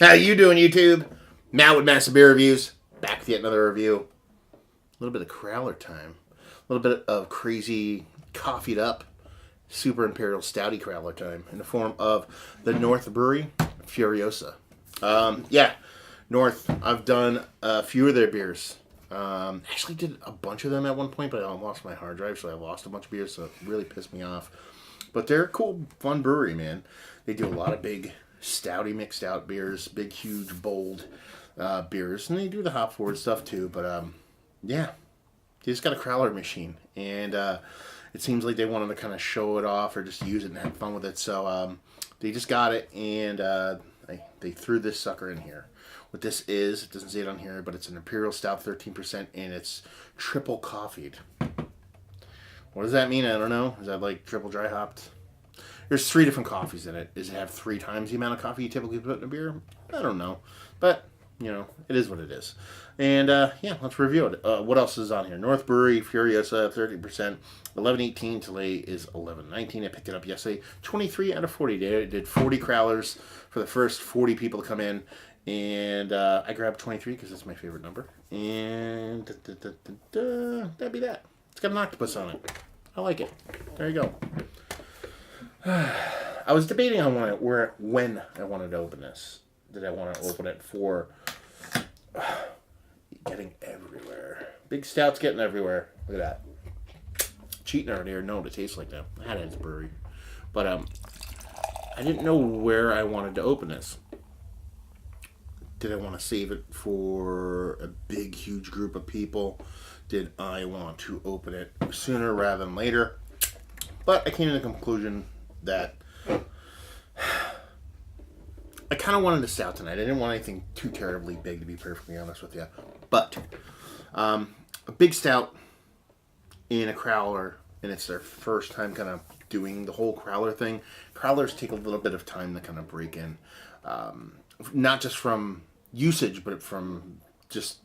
How you doing, YouTube? Matt with Massive Beer Reviews. Back with yet another review. A little bit of crowler time. A little bit of crazy, coffeed up, super imperial stouty crowler time in the form of the North Brewery Furiosa. North. I've done a few of their beers. Actually did a bunch of them at one point, but I lost my hard drive, so I lost a bunch of beers, so it really pissed me off. But they're a cool, fun brewery, man. They do a lot of big, stouty mixed out beers, big, huge, bold beers, and they do the hop forward stuff too. But they just got a crowler machine, and it seems like they wanted to kind of show it off or just use it and have fun with it. So they just got it, and they threw this sucker in here. What this is, it doesn't say it on here, but it's an Imperial Stout, 13%, and it's triple coffeed. What does that mean? I don't know. Is that like triple dry hopped? There's 3 different coffees in it. Does it have 3 times the amount of coffee you typically put in a beer? I don't know. But, it is what it is. And, let's review it. What else is on here? North Brewery, Furiosa, 30%. 11.18. Today is 11.19. I picked it up yesterday. 23 out of 40. They did 40 crowlers for the first 40 people to come in. And I grabbed 23 because that's my favorite number. And that'd be that. It's got an octopus on it. I like it. There you go. I was debating on when I wanted to open this. Did I want to open it for getting everywhere? Big Stout's getting everywhere. Look at that. Cheating already or no, it tastes like that. I had it at the brewery. But I didn't know where I wanted to open this. Did I want to save it for a big, huge group of people? Did I want to open it sooner rather than later? But I came to the conclusion that I kind of wanted a stout tonight. I didn't want anything too terribly big, to be perfectly honest with you. But a big stout in a crowler, and it's their first time kind of doing the whole crowler thing. Crowlers take a little bit of time to kind of break in. Not just from usage, but from just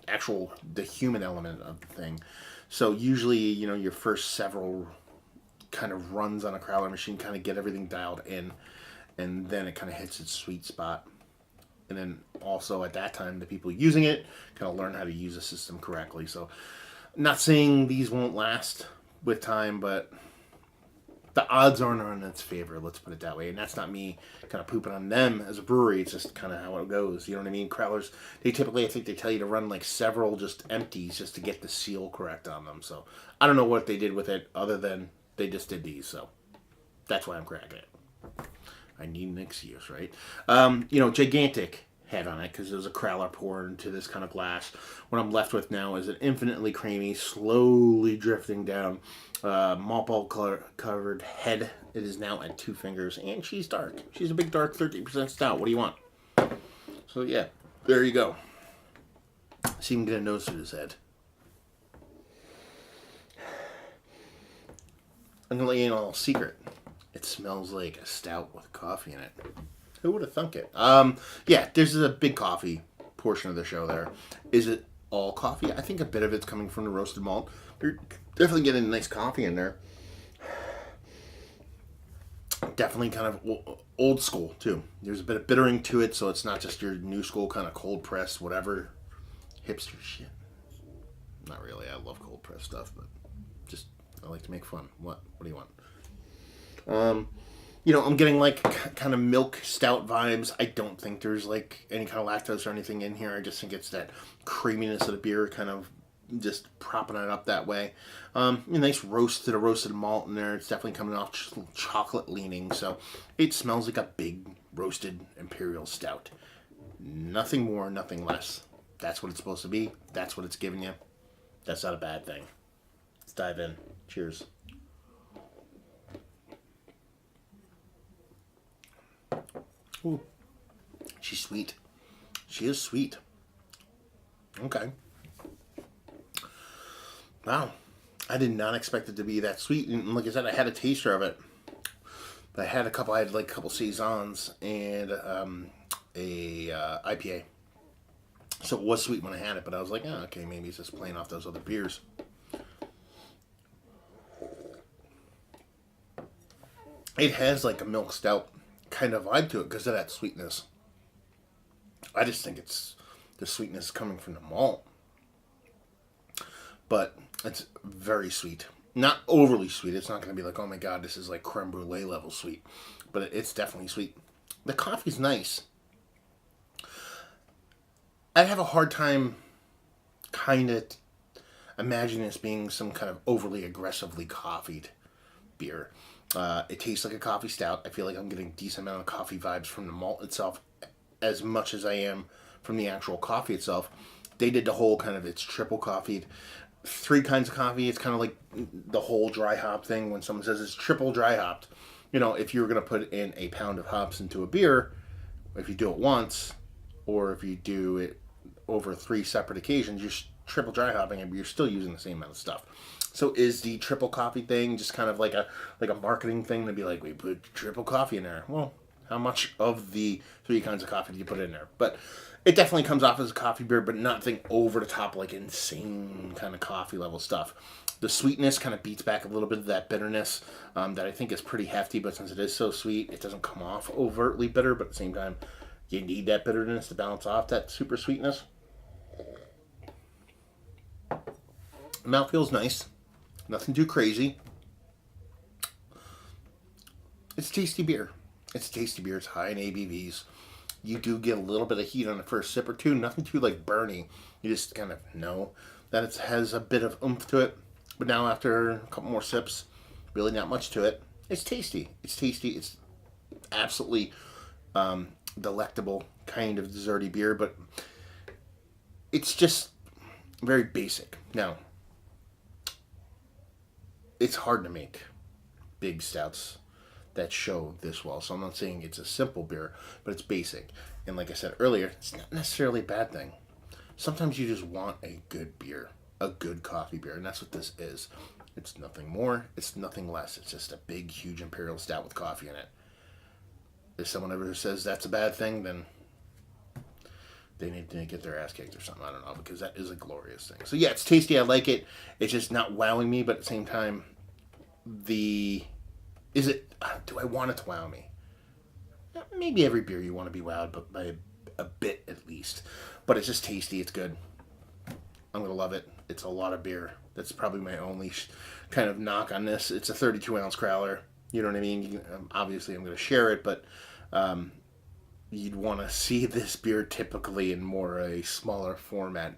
the human element of the thing. So usually, your first several kind of runs on a crowler machine kind of get everything dialed in, and then it kind of hits its sweet spot. And then also at that time, the people using it kind of learn how to use the system correctly. So not saying these won't last with time, but the odds aren't in its favor, let's put it that way. And that's not me kind of pooping on them as a brewery. It's just kind of how it goes. You know what I mean? Crowlers, they typically, I think they tell you to run like several just empties just to get the seal correct on them. So I don't know what they did with it other than they just did these. So that's why I'm cracking it. I need an excuse, right? Gigantic head on it because there's a crowler poured into this kind of glass. What I'm left with now is an infinitely creamy, slowly drifting down malt ball covered head. It is now at 2 fingers, and she's dark. She's a big dark 13% stout. What do you want? So yeah, there you go. See him get a nose to his head. I'm gonna let you in a little secret. It smells like a stout with coffee in it. Who would have thunk it? There's a big coffee portion of the show there. Is it all coffee? I think a bit of it's coming from the roasted malt. You're definitely getting a nice coffee in there. Definitely kind of old school, too. There's a bit of bittering to it, so it's not just your new school kind of cold press, whatever, hipster shit. Not really. I love cold press stuff, but just, I like to make fun. What do you want? I'm getting like kind of milk stout vibes. I don't think there's like any kind of lactose or anything in here. I just think it's that creaminess of the beer kind of just propping it up that way. Nice roasted malt in there. It's definitely coming off chocolate leaning. So it smells like a big roasted imperial stout. Nothing more, nothing less. That's what it's supposed to be. That's what it's giving you. That's not a bad thing. Let's dive in. Cheers. Ooh, she's sweet. She is sweet. Okay. Wow. I did not expect it to be that sweet. And like I said, I had a taster of it. But I had a couple Saisons and a IPA. So it was sweet when I had it, but I was like, oh, okay, maybe it's just playing off those other beers. It has like a milk stout kind of vibe to it because of that sweetness. I just think it's the sweetness coming from the malt. But it's very sweet. Not overly sweet. It's not going to be like, oh my god, this is like creme brulee level sweet. But it's definitely sweet. The coffee's nice. I'd have a hard time kind of imagining this being some kind of overly aggressively coffeed beer. It tastes like a coffee stout. I feel like I'm getting a decent amount of coffee vibes from the malt itself as much as I am from the actual coffee itself. They did the whole kind of, it's triple coffeed. 3 kinds of coffee. It's kind of like the whole dry hop thing when someone says it's triple dry hopped. You know, if you were going to put in a pound of hops into a beer, if you do it once, or if you do it over 3 separate occasions, you're triple dry hopping it, but you're still using the same amount of stuff. So is the triple coffee thing just kind of like a marketing thing to be like, we put triple coffee in there? Well, how much of the 3 kinds of coffee do you put in there? But it definitely comes off as a coffee beer, but nothing over the top, like insane kind of coffee level stuff. The sweetness kind of beats back a little bit of that bitterness that I think is pretty hefty, but since it is so sweet, it doesn't come off overtly bitter, but at the same time, you need that bitterness to balance off that super sweetness. The mouth feels nice. Nothing too crazy. It's tasty beer. It's tasty beer. It's high in ABVs. You do get a little bit of heat on the first sip or two. Nothing too like burny. You just kind of know that it has a bit of oomph to it. But now after a couple more sips, really not much to it. It's tasty. It's tasty. It's absolutely delectable kind of desserty beer, but it's just very basic. Now, it's hard to make big stouts that show this well. So I'm not saying it's a simple beer, but it's basic. And like I said earlier, it's not necessarily a bad thing. Sometimes you just want a good beer, a good coffee beer, and that's what this is. It's nothing more, it's nothing less. It's just a big, huge imperial stout with coffee in it. If someone ever says that's a bad thing, then they need to get their ass kicked or something. I don't know, because that is a glorious thing. So yeah, it's tasty. I like it. It's just not wowing me, but at the same time, do I want it to wow me? Maybe every beer you want to be wowed, but by a bit at least. But it's just tasty. It's good. I'm going to love it. It's a lot of beer. That's probably my only kind of knock on this. It's a 32-ounce crowler. You know what I mean? Obviously, I'm going to share it, but you'd want to see this beer typically in more a smaller format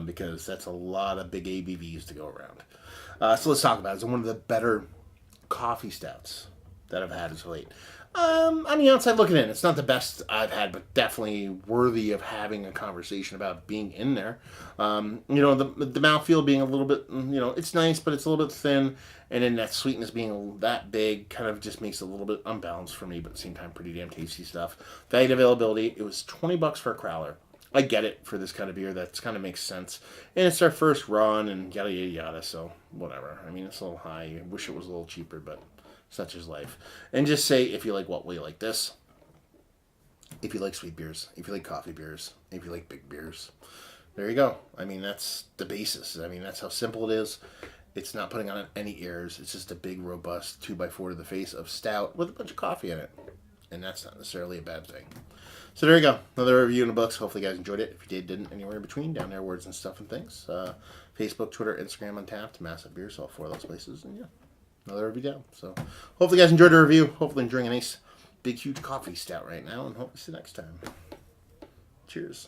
because that's a lot of big ABVs to go around. So let's talk about it. It's one of the better coffee stouts that I've had as of late. On the outside looking in, it's not the best I've had, but definitely worthy of having a conversation about being in there. The mouthfeel being a little bit, it's nice, but it's a little bit thin, and then that sweetness being that big kind of just makes it a little bit unbalanced for me, but at the same time, pretty damn tasty stuff. Value availability, it was $20 for a crowler. I get it for this kind of beer. That kind of makes sense. And it's our first run and yada, yada, yada, so whatever. I mean, it's a little high. I wish it was a little cheaper, but such is life. And just say if you like what we like this, if you like sweet beers, if you like coffee beers, if you like big beers, there you go. I mean, that's the basis. I mean, that's how simple it is. It's not putting on any airs. It's just a big, robust 2x4 to the face of stout with a bunch of coffee in it. And that's not necessarily a bad thing. So there you go. Another review in the books. Hopefully you guys enjoyed it. If you didn't, anywhere in between, down there, words and stuff and things. Facebook, Twitter, Instagram, Untapped, Massive Beers, all 4 of those places. And yeah, another review down. So hopefully you guys enjoyed the review. Hopefully enjoying a nice, big, huge coffee stout right now. And hope to see you next time. Cheers.